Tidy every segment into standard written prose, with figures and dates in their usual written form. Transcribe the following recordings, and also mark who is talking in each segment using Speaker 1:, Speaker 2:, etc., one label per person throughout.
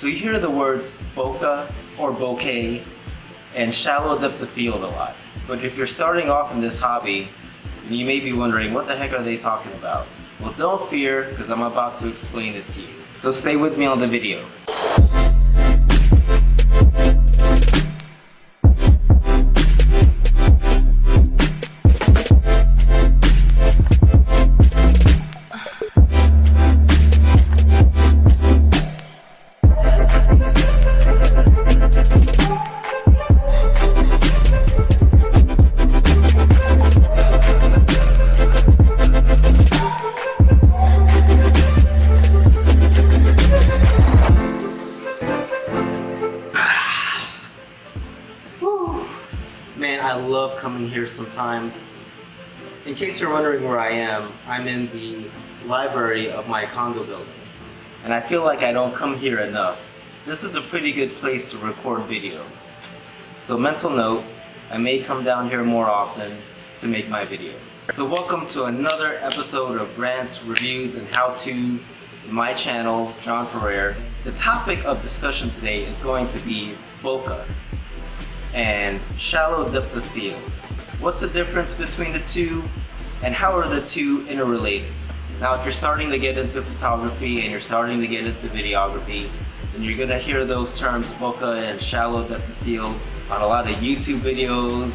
Speaker 1: So you hear the words bokeh or bokeh and shallow depth of field a lot. But if you're starting off in this hobby, you may be wondering, what the heck are they talking about? Well, don't fear, because I'm about to explain it to you. So stay with me on the video. Man, I love coming here sometimes. In case you're wondering where I am, I'm in the library of my condo building. And I feel like I don't come here enough. This is a pretty good place to record videos. So mental note, I may come down here more often to make my videos. So welcome to another episode of rants, reviews, and how-tos in my channel, John Ferrer. The topic of discussion today is going to be bokeh and shallow depth of field. What's the difference between the two, and how are the two interrelated? Now, if you're starting to get into photography and you're starting to get into videography, then you're gonna hear those terms bokeh and shallow depth of field on a lot of YouTube videos,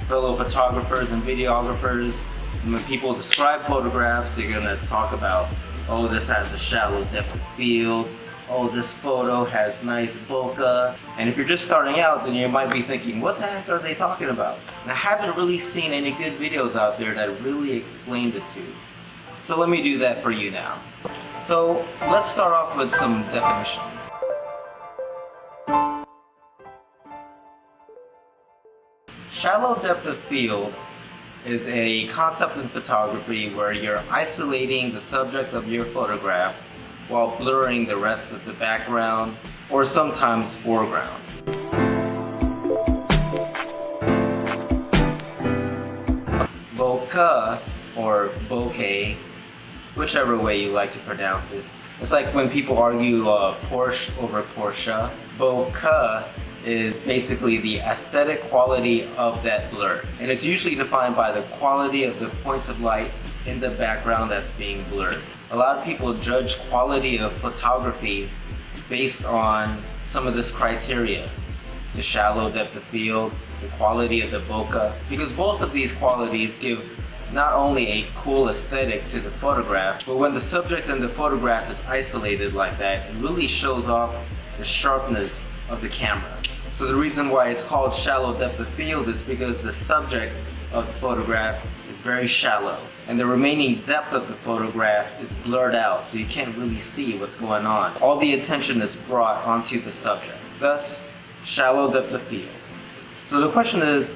Speaker 1: fellow photographers and videographers. And when people describe photographs, they're gonna talk about, oh, this has a shallow depth of field, oh, this photo has nice bokeh. And if you're just starting out, then you might be thinking, what the heck are they talking about? And I haven't really seen any good videos out there that really explain the two. So let me do that for you now. So let's start off with some definitions. Shallow depth of field is a concept in photography where you're isolating the subject of your photograph while blurring the rest of the background or sometimes foreground. Bokeh or bokeh, whichever way you like to pronounce it. It's like when people argue Porsche over Porsche. Bokeh is basically the aesthetic quality of that blur. And it's usually defined by the quality of the points of light in the background that's being blurred. A lot of people judge quality of photography based on some of this criteria. The shallow depth of field, the quality of the bokeh, because both of these qualities give not only a cool aesthetic to the photograph, but when the subject in the photograph is isolated like that, it really shows off the sharpness of the camera. So the reason why it's called shallow depth of field is because the subject of the photograph is very shallow, and the remaining depth of the photograph is blurred out, so you can't really see what's going on. All the attention is brought onto the subject, thus shallow depth of field. So the question is,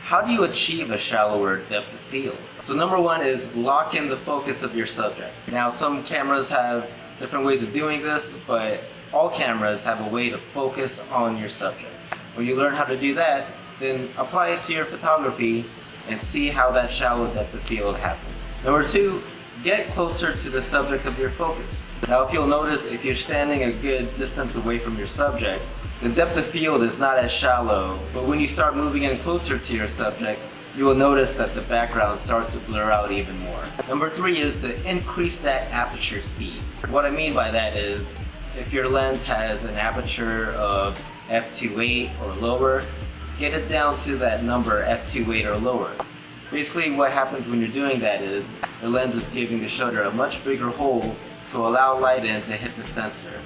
Speaker 1: how do you achieve a shallower depth of field? So number one is lock in the focus of your subject. Now, some cameras have different ways of doing this, but all cameras have a way to focus on your subject. When you learn how to do that, then apply it to your photography and see how that shallow depth of field happens. Number two, get closer to the subject of your focus. Now, if you'll notice, if you're standing a good distance away from your subject, the depth of field is not as shallow, but when you start moving in closer to your subject, you will notice that the background starts to blur out even more. Number three is to increase that aperture speed. What I mean by that is, if your lens has an aperture of f2.8 or lower, get it down to that number f2.8 or lower. Basically what happens when you're doing that is the lens is giving the shutter a much bigger hole to allow light in to hit the sensor.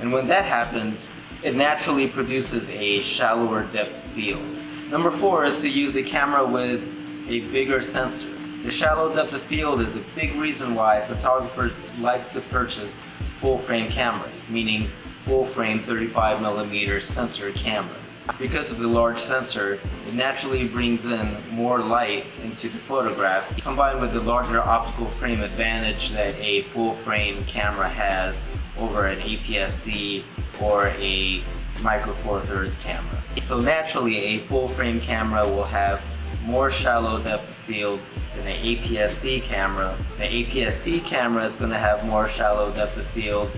Speaker 1: And when that happens, it naturally produces a shallower depth field. Number four is to use a camera with a bigger sensor. The shallow depth of field is a big reason why photographers like to purchase full frame cameras, meaning full frame 35mm sensor cameras. Because of the large sensor, it naturally brings in more light into the photograph, combined with the larger optical frame advantage that a full frame camera has over an APS-C or a Micro Four Thirds camera. So naturally, a full frame camera will have more shallow depth of field than an APS-C camera. The APS-C camera is going to have more shallow depth of field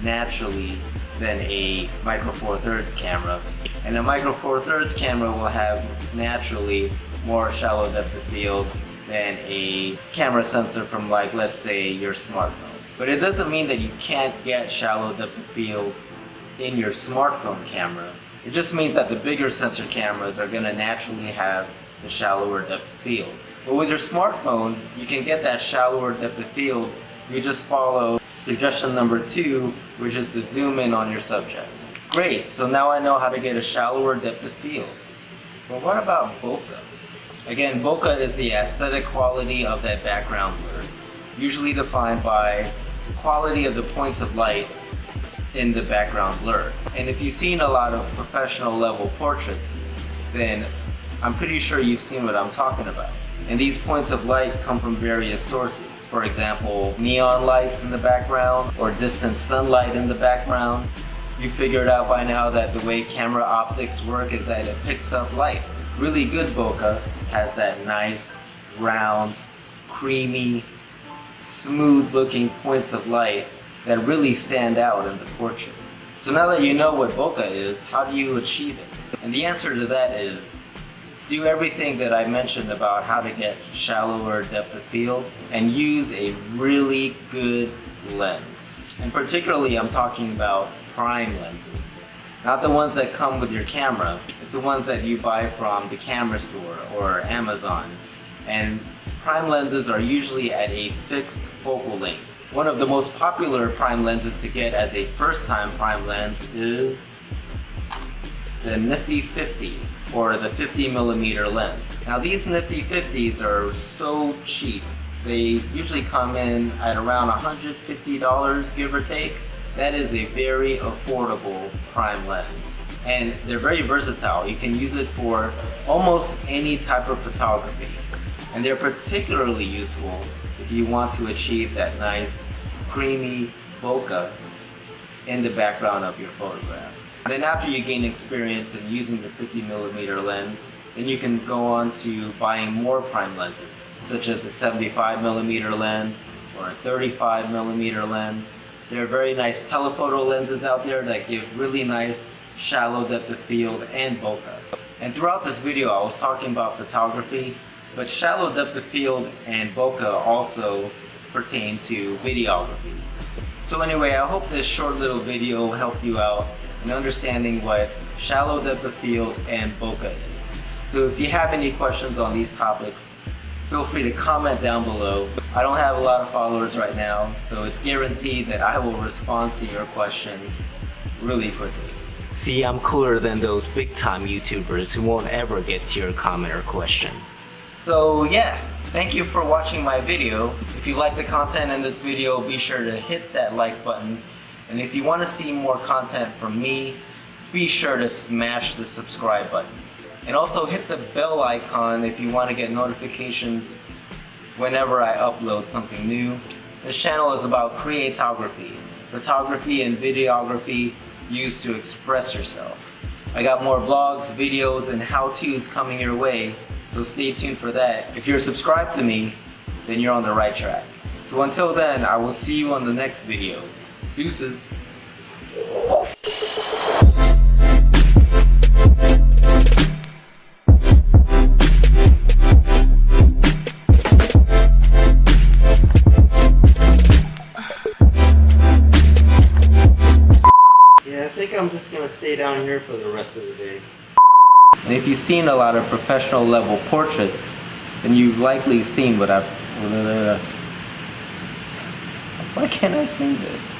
Speaker 1: naturally than a micro four thirds camera. And a micro four thirds camera will have naturally more shallow depth of field than a camera sensor from, like, let's say your smartphone. But it doesn't mean that you can't get shallow depth of field in your smartphone camera. It just means that the bigger sensor cameras are going to naturally have the shallower depth of field. But with your smartphone, you can get that shallower depth of field. You just follow suggestion number 2, which is to zoom in on your subject. Great, so now I know how to get a shallower depth of field. But what about bokeh? Again, bokeh is the aesthetic quality of that background blur, usually defined by the quality of the points of light in the background blur. And if you've seen a lot of professional level portraits, then I'm pretty sure you've seen what I'm talking about. And these points of light come from various sources. For example, neon lights in the background or distant sunlight in the background. You figured out by now that the way camera optics work is that it picks up light. Really good bokeh has that nice, round, creamy, smooth looking points of light that really stand out in the portrait. So now that you know what bokeh is, how do you achieve it? And the answer to that is do everything that I mentioned about how to get shallower depth of field and use a really good lens. And particularly I'm talking about prime lenses. Not the ones that come with your camera, it's the ones that you buy from the camera store or Amazon. And prime lenses are usually at a fixed focal length. One of the most popular prime lenses to get as a first-time prime lens is the Nifty 50 or the 50mm lens. Now these Nifty 50s are so cheap. They usually come in at around $150, give or take. That is a very affordable prime lens. And they're very versatile. You can use it for almost any type of photography. And they're particularly useful if you want to achieve that nice, creamy bokeh in the background of your photograph. And then after you gain experience in using the 50mm lens, then you can go on to buying more prime lenses, such as a 75mm lens or a 35mm lens. There are very nice telephoto lenses out there that give really nice shallow depth of field and bokeh. And throughout this video I was talking about photography, but shallow depth of field and bokeh also pertain to videography. So anyway, I hope this short little video helped you out in understanding what shallow depth of field and bokeh is. So if you have any questions on these topics, feel free to comment down below. I don't have a lot of followers right now, so it's guaranteed that I will respond to your question really quickly. See, I'm cooler than those big time YouTubers who won't ever get to your comment or question. So yeah, thank you for watching my video. If you like the content in this video, be sure to hit that like button. And if you want to see more content from me, be sure to smash the subscribe button. And also hit the bell icon if you want to get notifications whenever I upload something new. This channel is about creatography, photography and videography used to express yourself. I got more vlogs, videos, and how-tos coming your way, so stay tuned for that. If you're subscribed to me, then you're on the right track. So until then, I will see you on the next video. Deuces. Yeah, I think I'm just gonna stay down here for the rest of the day. And if you've seen a lot of professional level portraits, then you've likely seen what I've... Why can't I say this?